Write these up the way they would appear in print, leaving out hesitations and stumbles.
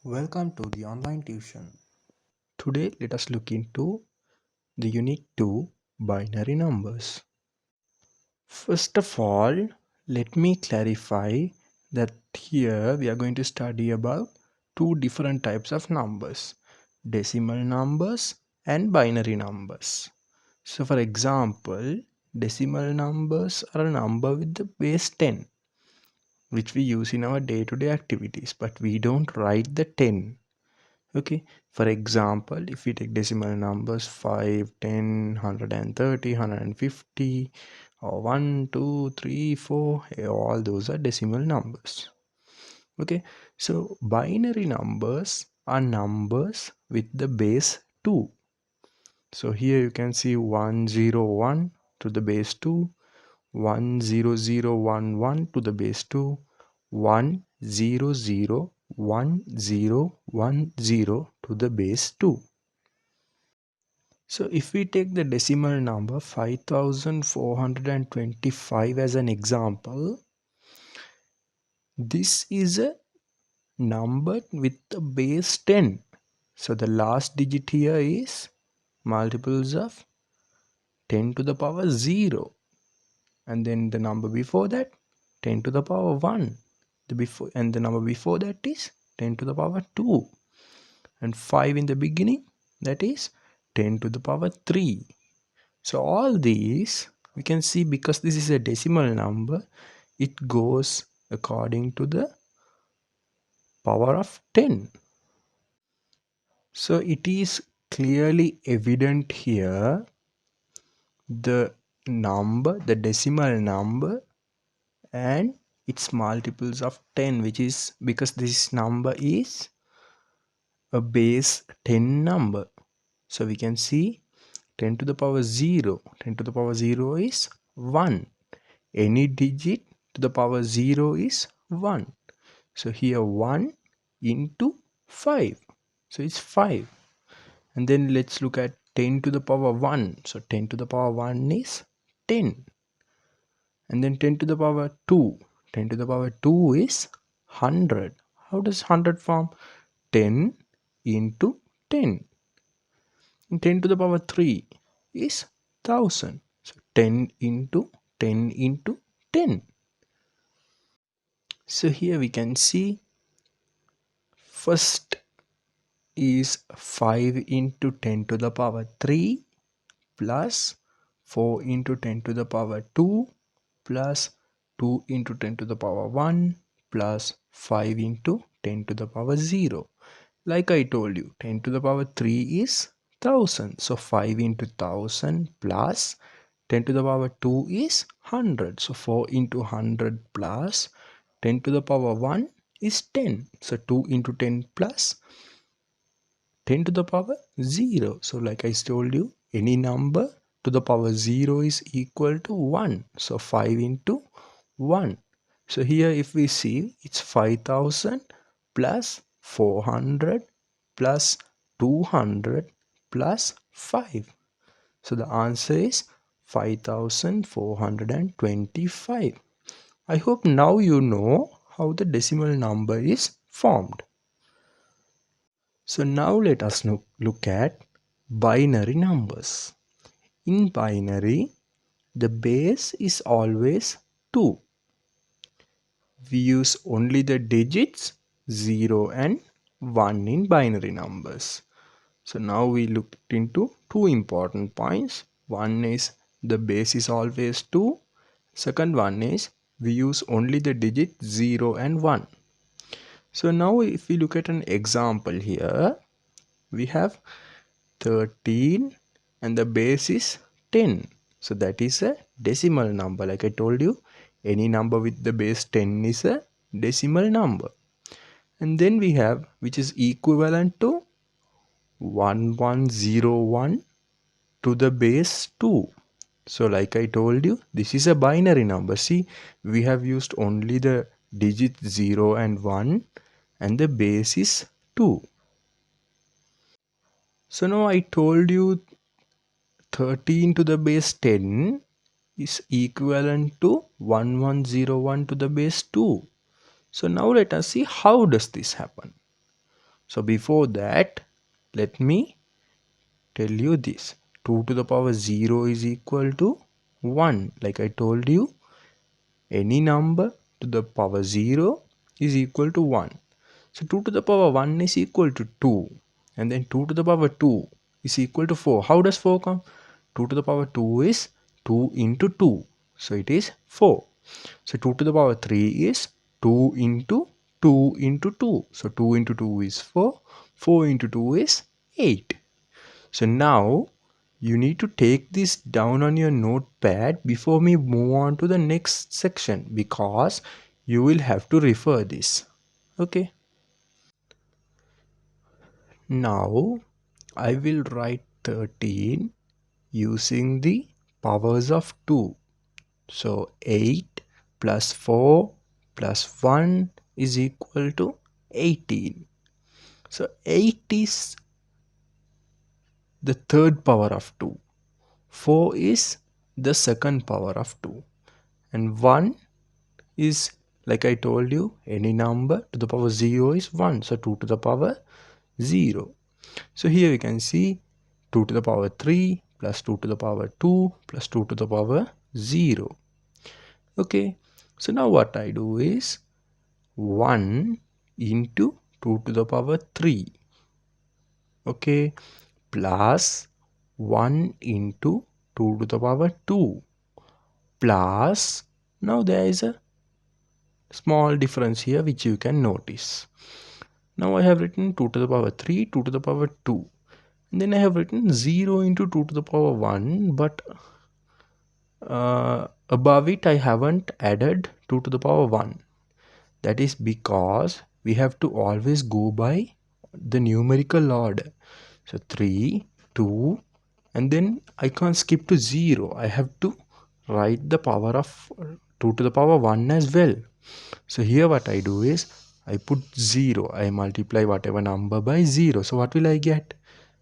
Welcome to the online tuition. Today let us look into the unit 2 binary numbers. First of all, let me clarify that here we are going to study about two different types of numbers, decimal numbers and binary numbers. So for example, decimal numbers are a number with the base 10 which we use in our day-to-day activities, but we don't write the 10. Okay, for example, if we take decimal numbers 5, 10, 130, 150, or 1, 2, 3, 4, all those are decimal numbers. Okay, so binary numbers are numbers with the base 2. So here you can see 101 to the base 2, 10011 to the base 2, 1001010 to the base 2. So if we take the decimal number 5425 as an example, this is a number with the base 10. So the last digit here is multiples of 10 to the power 0. And then the number before that 10 to the power 1. The number before that is 10 to the power 2. And 5 in the beginning, that is 10 to the power 3. So all these we can see, because this is a decimal number, it goes according to the power of 10. So it is clearly evident here the decimal number and its multiples of 10, which is because this number is a base 10 number. So we can see 10 to the power 0. 10 to the power 0 is 1. Any digit to the power 0 is 1. So here 1 into 5. So it's 5. And then let's look at 10 to the power 1. So 10 to the power 1 is 10. And then 10 to the power 2. 10 to the power 2 is 100. How does 100 form? 10 into 10. And 10 to the power 3 is 1000. So 10 into 10 into 10. So here we can see first is 5 into 10 to the power 3 plus 4 into 10 to the power 2 plus 2 into 10 to the power 1 plus 5 into 10 to the power 0. Like I told you, 10 to the power 3 is 1000. So 5 into 1000 plus 10 to the power 2 is 100. So 4 into 100 plus 10 to the power 1 is 10. So 2 into 10 plus 10 to the power 0. So like I told you, any number to the power 0 is equal to 1. So 5 into 1. So here if we see, it's 5000 plus 400 plus 200 plus 5. So the answer is 5425. I hope now you know how the decimal number is formed. So now let us look at binary numbers. In binary, the base is always 2. We use only the digits 0 and 1 in binary numbers. So now we looked into two important points. One is the base is always 2. Second one is we use only the digit 0 and 1. So now if we look at an example here, we have 13 and the base is 10. So that is a decimal number. Like I told you, any number with the base 10 is a decimal number. And then we have, which is equivalent to 1101 to the base 2. So like I told you, this is a binary number. See, we have used only the digit 0 and 1 and the base is 2. So now I told you 13 to the base 10 is equivalent to 1101 to the base 2. So now let us see how does this happen. So before that, let me tell you this. 2 to the power 0 is equal to 1. Like I told you, any number to the power 0 is equal to 1. So 2 to the power 1 is equal to 2. And then 2 to the power 2 is equal to 4. How does 4 come? 2 to the power 2 is 2 into 2. So it is 4. So 2 to the power 3 is 2 into 2 into 2. So 2 into 2 is 4. 4 into 2 is 8. So now you need to take this down on your notepad before we move on to the next section, because you will have to refer this. Okay. Now I will write 13 using the powers of 2. So 8 plus 4 plus 1 is equal to 18. So 8 is the third power of 2. 4 is the second power of 2. And 1 is, like I told you, any number to the power 0 is 1. So 2 to the power 0. So here we can see 2 to the power 3 plus 2 to the power 2 plus 2 to the power 0. Okay. So now what I do is 1 into 2 to the power 3. Okay. Plus 1 into 2 to the power 2. Plus, now there is a small difference here which you can notice. Now I have written 2 to the power 3, 2 to the power 2. And then I have written 0 into 2 to the power 1, but above it I haven't added 2 to the power 1. That is because we have to always go by the numerical order. So 3, 2, and then I can't skip to 0. I have to write the power of 2 to the power 1 as well. So here what I do is I put 0. I multiply whatever number by 0. So what will I get?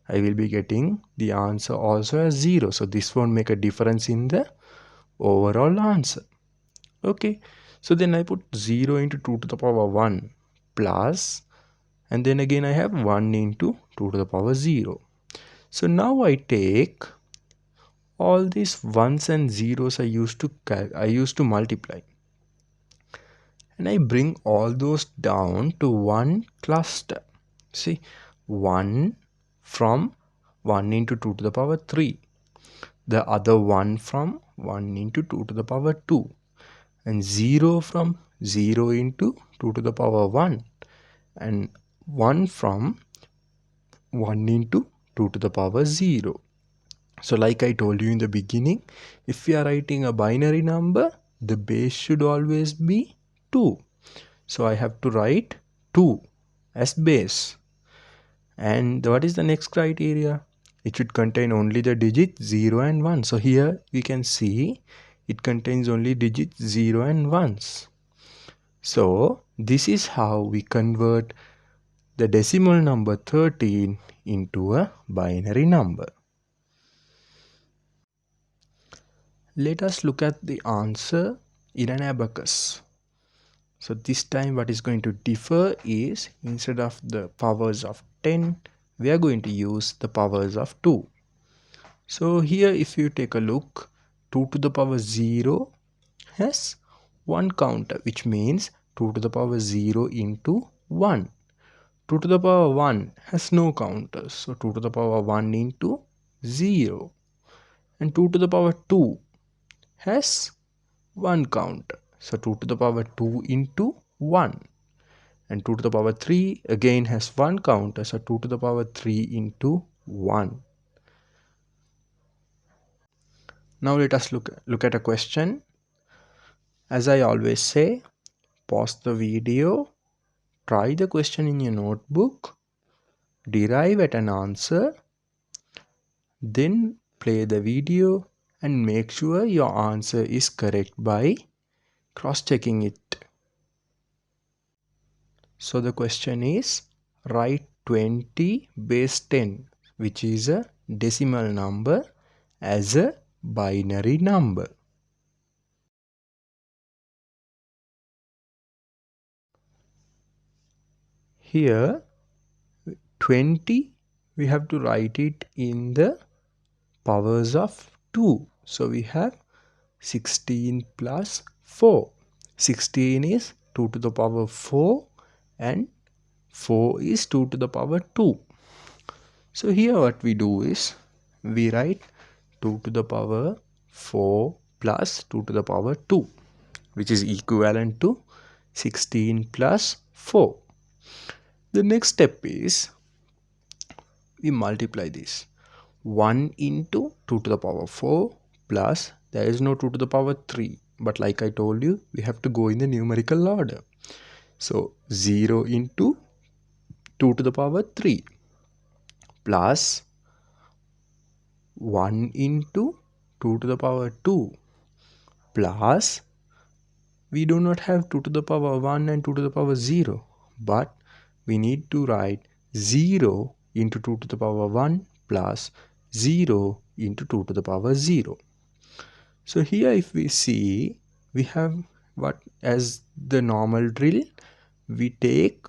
I will be getting the answer also as 0. So this won't make a difference in the overall answer. Okay. So then I put 0 into 2 to the power 1 plus, and then again I have 1 into 2 to the power 0. So now I take all these ones and zeros I used to multiply, and I bring all those down to one cluster. See, 1 from 1 into 2 to the power 3, the other one from 1 into 2 to the power 2, and 0 from 0 into 2 to the power 1, and 1 from 1 into 2 to the power 0. So like I told you in the beginning, if we are writing a binary number, the base should always be 2. So I have to write 2 as base. And what is the next criteria? It should contain only the digits 0 and 1. So here we can see it contains only digits 0 and 1s. So this is how we convert the decimal number 13 into a binary number. Let us look at the answer in an abacus. So this time what is going to differ is, instead of the powers of 10, we are going to use the powers of 2. So here if you take a look, 2 to the power 0 has one counter, which means 2 to the power 0 into 1. 2 to the power 1 has no counters, so 2 to the power 1 into 0. And 2 to the power 2 has one counter, so 2 to the power 2 into 1. And 2 to the power 3 again has one counter, so 2 to the power 3 into 1. Now let us look at a question. As I always say, pause the video, try the question in your notebook, derive at an answer, then play the video and make sure your answer is correct by cross-checking it. So the question is, write 20 base 10, which is a decimal number, as a binary number. Here 20, we have to write it in the powers of 2. So we have 16 plus 4. 16 is 2 to the power 4 and 4 is 2 to the power 2. So here what we do is we write 2 to the power 4 plus 2 to the power 2, which is equivalent to 16 plus 4. The next step is we multiply this. 1 into 2 to the power 4 plus, there is no 2 to the power 3, but like I told you, we have to go in the numerical order. So 0 into 2 to the power 3 plus 1 into 2 to the power 2 plus, we do not have 2 to the power 1 and 2 to the power 0, but we need to write 0 into 2 to the power 1 plus 0 into 2 to the power 0. So here if we see, we have what as the normal drill, we take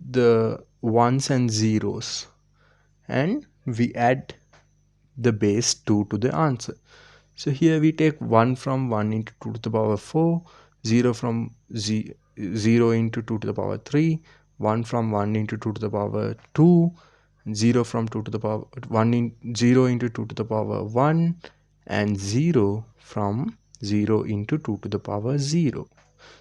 the ones and zeros and we add the base 2 to the answer. So here we take 1 from 1 into 2 to the power 4, 0 from 0 into 2 to the power 3, 1 from 1 into 2 to the power 2, 0 from 2 to the power 1 in 0 into 2 to the power 1, and 0 from 0 into 2 to the power 0.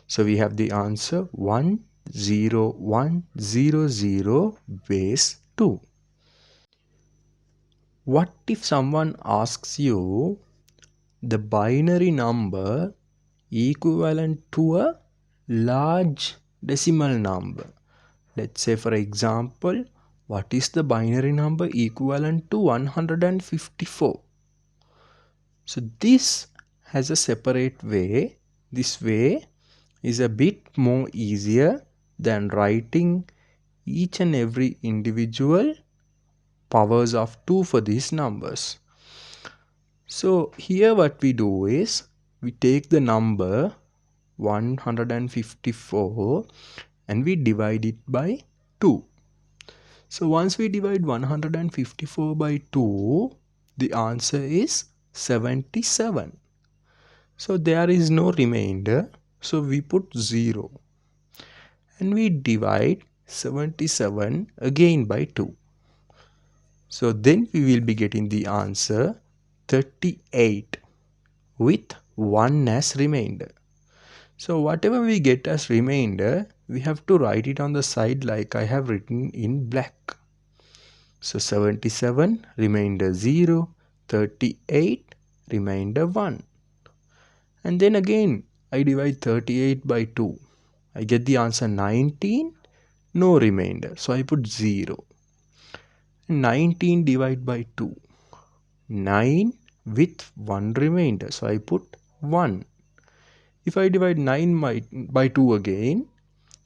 So we have the answer 1 0 1 0 0 base 2. What if someone asks you the binary number equivalent to a large decimal number? Let's say for example, what is the binary number equivalent to 154? So this has a separate way. This way is a bit more easier than writing each and every individual powers of 2 for these numbers. So here what we do is we take the number 154 and we divide it by 2. So once we divide 154 by 2, the answer is 77. So there is no remainder, so we put 0 and we divide 77 again by 2. So then we will be getting the answer 38 with 1 as remainder. So whatever we get as remainder, we have to write it on the side like I have written in black. So 77 remainder 0, 38 remainder 1. And then again I divide 38 by 2. I get the answer 19, no remainder. So I put 0. 19 divided by 2. 9 with 1 remainder. So I put 1. If I divide 9 by 2 again,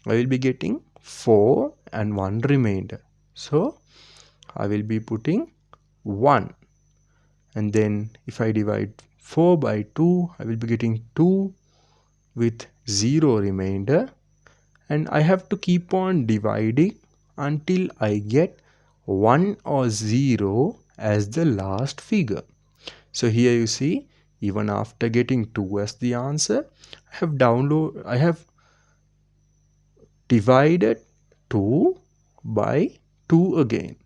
I will be getting 4 and 1 remainder. So I will be putting 1. And then if I divide 4 by 2, I will be getting 2 with 0 remainder. And I have to keep on dividing until I get 1 or 0 as the last figure. So here you see, even after getting 2 as the answer, I have divided 2 by 2 again.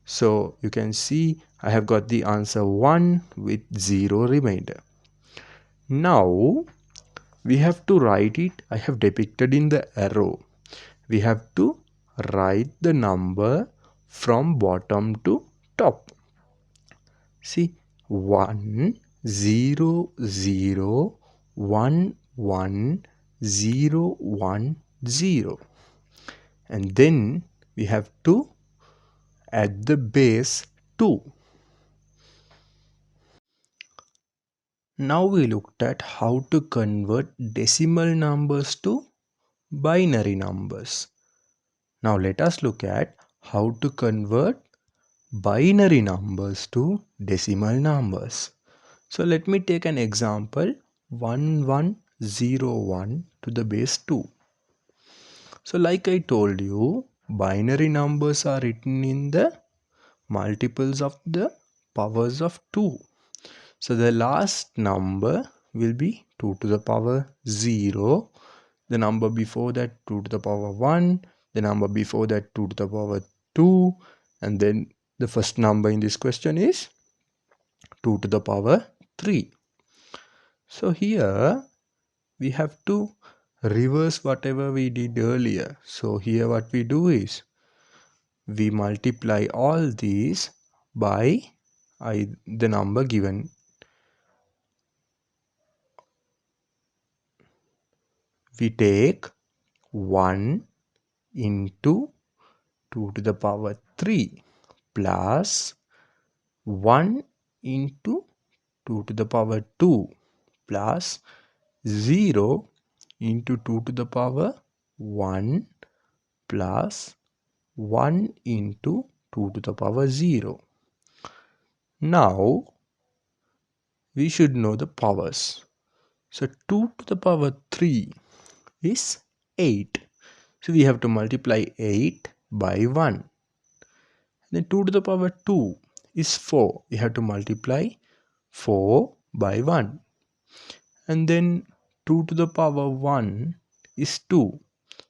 So you can see I have got the answer 1 with 0 remainder. Now we have to write it. I have depicted in the arrow. We have to write the number from bottom to top. See, 1 0 0 1 1 0 1 0, and then we have to add the base 2. Now we looked at how to convert decimal numbers to binary numbers. Now let us look at how to convert binary numbers to decimal numbers. So let me take an example, 1101 to the base 2. So like I told you, binary numbers are written in the multiples of the powers of 2. So the last number will be 2 to the power 0. The number before that 2 to the power 1. The number before that 2 to the power 2. And then the first number in this question is 2 to the power 3. So here we have to reverse whatever we did earlier. So here what we do is we multiply all these by the number given. We take 1 into 2 to the power 3 plus 1 into 2 to the power 2 plus 0 into 2 to the power 1 plus 1 into 2 to the power 0. Now we should know the powers. So 2 to the power 3 is 8. So we have to multiply 8 by 1. Then 2 to the power 2 is 4. We have to multiply 4 by 1. And then 2 to the power 1 is 2.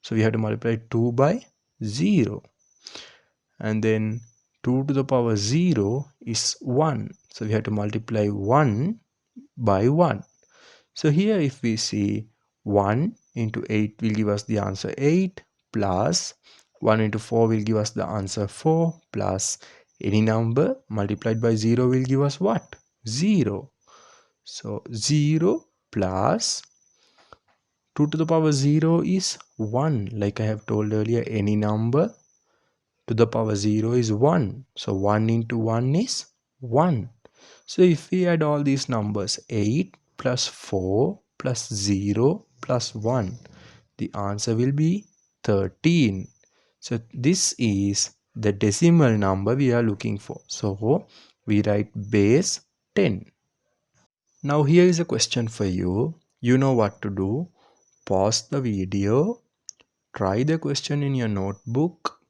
So we have to multiply 2 by 0. And then 2 to the power 0 is 1. So we have to multiply 1 by 1. So here if we see 1 into 8 will give us the answer 8 plus 1 into 4 will give us the answer 4 plus any number multiplied by 0 will give us what? 0. So 0 plus 2 to the power 0 is 1. Like I have told earlier, any number to the power 0 is 1. So 1 into 1 is 1. So if we add all these numbers, 8 plus 4 plus 0 plus 1, the answer will be 13. So this is the decimal number we are looking for. So we write base 10. Now here is a question for you. You know what to do. Pause the video, try the question in your notebook,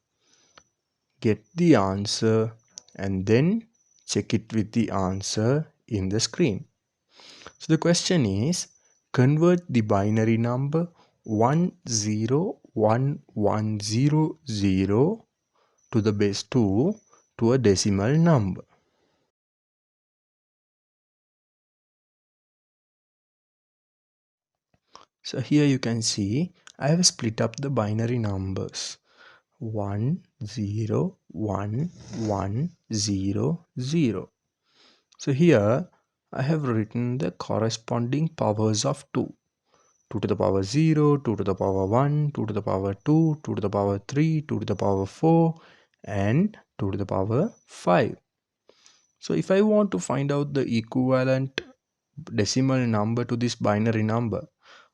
get the answer, and then check it with the answer in the screen. So the question is, convert the binary number 101100 to the base 2 to a decimal number. So here you can see I have split up the binary numbers 10110. So here I have written the corresponding powers of 2. 2 to the power 0, 2 to the power 1, 2 to the power 2, 2 to the power 3, 2 to the power 4 and 2 to the power 5. So if I want to find out the equivalent decimal number to this binary number,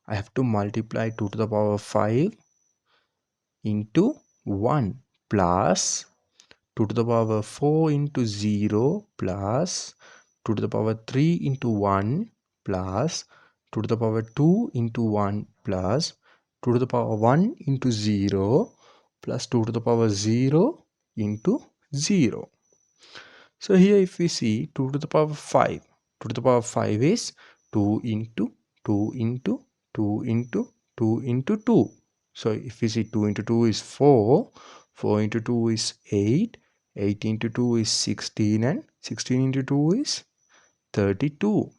I have to multiply 2 to the power 5 into 1 plus 2 to the power 4 into 0 plus 2 to the power 3 into 1 plus 2 to the power 2 into 1 plus 2 to the power 1 into 0 plus 2 to the power 0 into 0. So here if we see 2 to the power 5, 2 to the power 5 is 2 into 2 into 2 into 2 into 2. So if we see 2 into 2 is 4, 4 into 2 is 8, 8 into 2 is 16 and 16 into 2 is 32.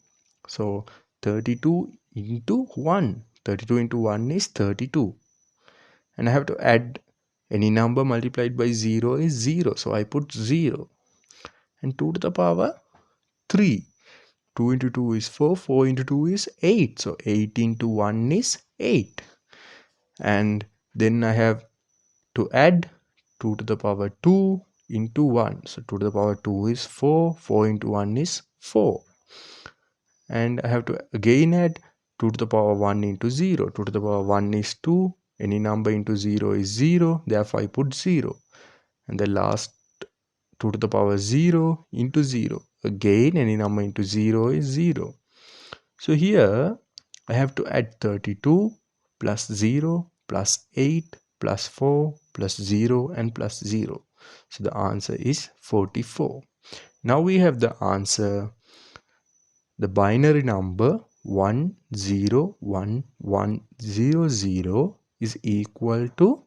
So 32 into 1, 32 into 1 is 32. And I have to add any number multiplied by 0 is 0. So I put 0. And 2 to the power 3. 2 into 2 is 4, 4 into 2 is 8. So 8 into 1 is 8. And then I have to add 2 to the power 2 into 1. So 2 to the power 2 is 4, 4 into 1 is 4. And I have to again add 2 to the power 1 into 0. 2 to the power 1 is 2. Any number into 0 is 0. Therefore I put 0. And the last 2 to the power 0 into 0. Again any number into 0 is 0. So here I have to add 32 plus 0 plus 8 plus 4 plus 0 and plus 0. So the answer is 44. Now we have the answer. The binary number 101100 is equal to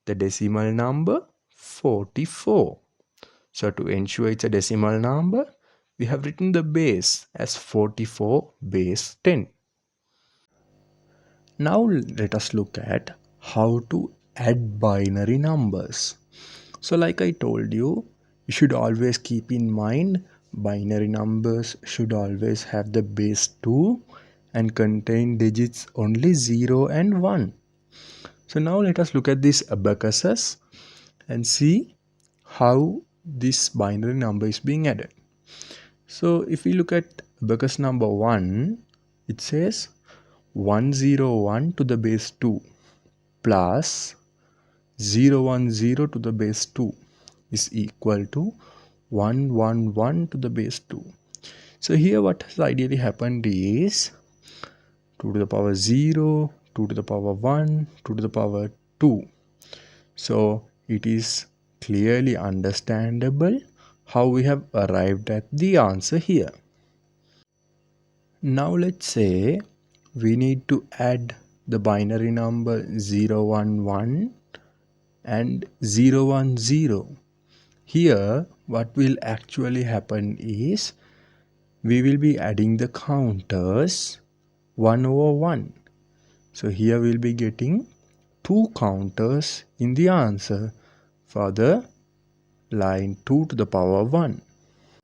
the decimal number 44. So to ensure it's a decimal number, we have written the base as 44 base 10. Now let us look at how to add binary numbers. So like I told you, you should always keep in mind binary numbers should always have the base 2 and contain digits only 0 and 1. So now let us look at these abacuses and see how this binary number is being added. So if we look at abacus number 1, it says 101 to the base 2 plus 010 to the base 2 is equal to 111 to the base 2. So here what has ideally happened is 2 to the power 0, 2 to the power 1, 2 to the power 2. So it is clearly understandable how we have arrived at the answer here. Now let's say we need to add the binary number 011 and 010. Here what will actually happen is we will be adding the counters 1 over 1. So here we'll be getting 2 counters in the answer for the line 2 to the power 1.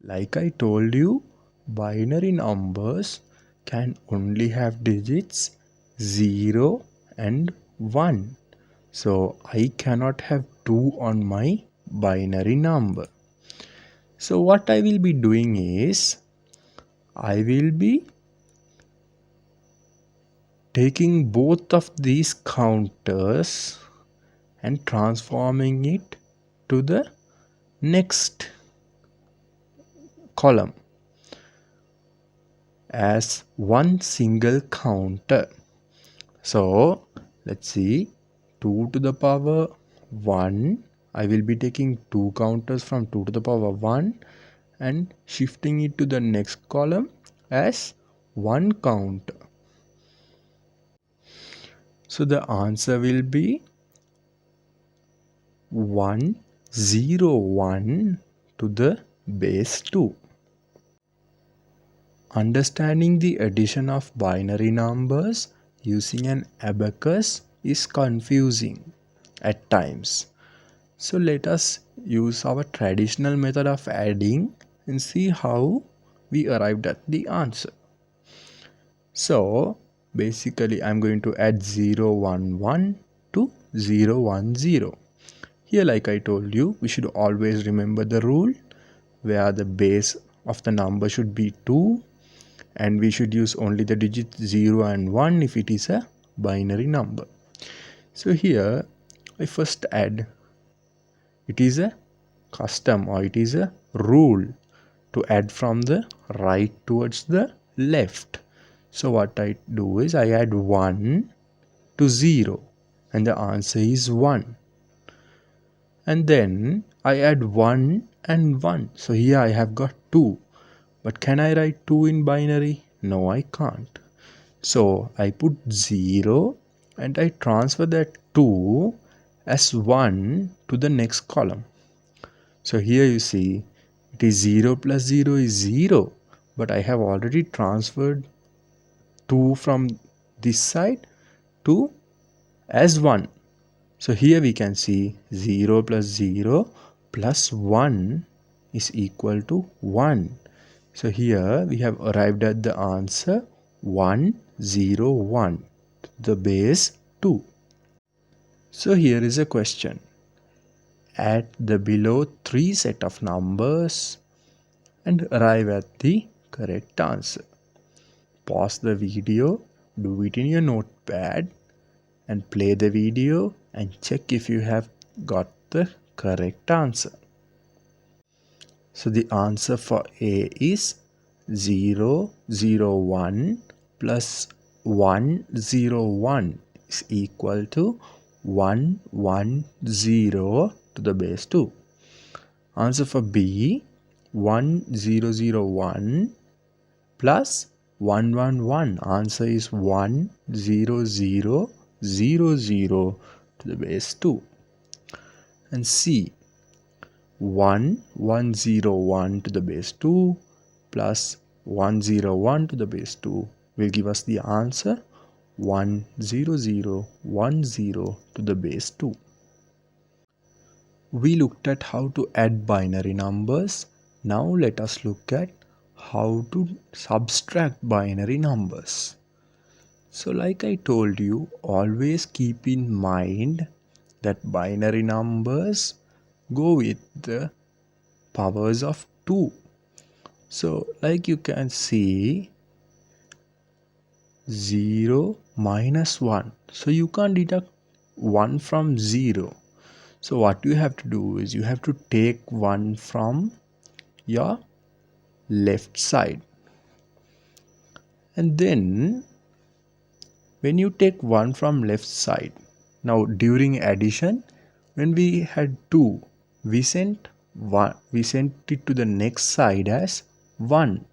Like I told you, binary numbers can only have digits 0 and 1. So I cannot have 2 on my binary number. So what I will be doing is I will be taking both of these counters and transforming it to the next column as one single counter. So let's see, 2 to the power 1, I will be taking 2 counters from 2 to the power 1 and shifting it to the next column as one counter. So the answer will be 101 to the base 2. Understanding the addition of binary numbers using an abacus is confusing at times. So let us use our traditional method of adding and see how we arrived at the answer. So basically I'm going to add 011 to 010. Here like I told you, we should always remember the rule where the base of the number should be 2 and we should use only the digits 0 and 1 if it is a binary number. So here I first add, it is a custom or it is a rule to add from the right towards the left. So what I do is I add 1 to 0 and the answer is 1. And then I add 1 and 1. So here I have got 2. But can I write 2 in binary? No, I can't. So I put 0 and I transfer that 2 as 1 to the next column. So here you see it is 0 plus 0 is 0. But I have already transferred 2 from this side to as 1. So here we can see 0 plus 0 plus 1 is equal to 1. So here we have arrived at the answer 101, the base 2. So here is a question. Add the below 3 set of numbers and arrive at the correct answer. Pause the video, do it in your notepad and play the video and check if you have got the correct answer. So the answer for A is 001 plus 101 is equal to 110 to the base 2. Answer for B, 1001 plus 111. Answer is 10000 to the base 2. And C, 1101 to the base 2 plus 101 to the base 2 will give us the answer 10010 to the base 2. We looked at how to add binary numbers. Now let us look at how to subtract binary numbers. So like I told you, always keep in mind that binary numbers go with the powers of 2. So like you can see, 0 minus 1. So you can't deduct 1 from 0. So what you have to do is you have to take 1 from your left side. And then when you take 1 from left side, now during addition, when we had 2, we sent it to the next side as 1.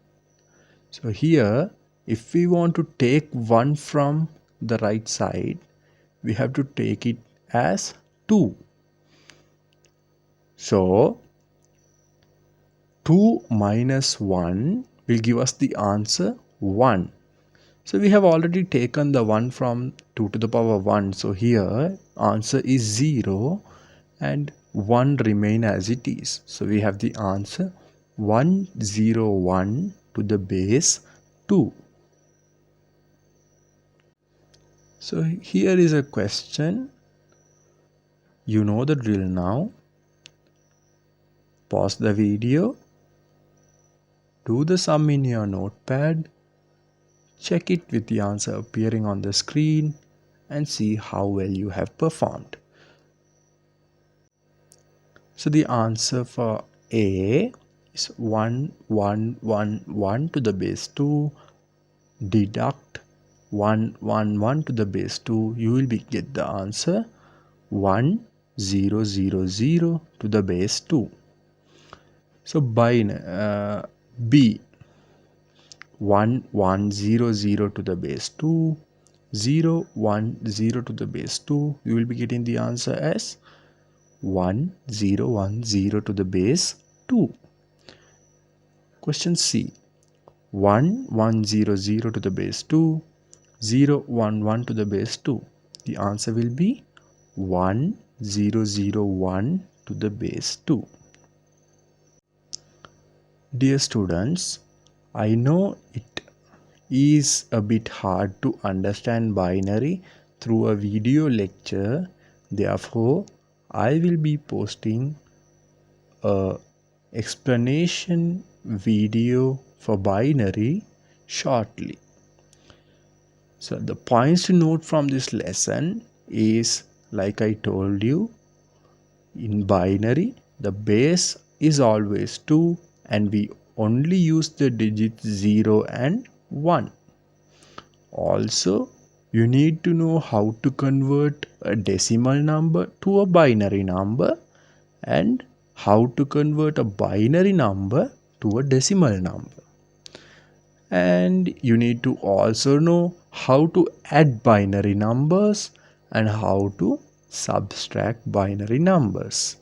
So here, if we want to take 1 from the right side, we have to take it as 2. So 2 minus 1 will give us the answer 1. So we have already taken the 1 from 2 to the power 1. So here answer is 0 and 1 remain as it is. So we have the answer 101 to the base 2. So here is a question. You know the drill now. Pause the video. Do the sum in your notepad. Check it with the answer appearing on the screen and see how well you have performed. So the answer for A is 1111 to the base 2. Deduct 111 to the base 2. You will get the answer 1000 to the base 2. So by B, 1100 to the base 2, 010 to the base 2, you will be getting the answer as 1010 to the base 2. Question C, 1100 to the base 2, 011 to the base 2. The answer will be 1001 to the base 2. Dear students, I know it is a bit hard to understand binary through a video lecture. Therefore, I will be posting a explanation video for binary shortly. So the points to note from this lesson is, like I told you, in binary the base is always 2 and we only use the digits 0 and 1. Also, you need to know how to convert a decimal number to a binary number and how to convert a binary number to a decimal number. And you need to also know how to add binary numbers and how to subtract binary numbers.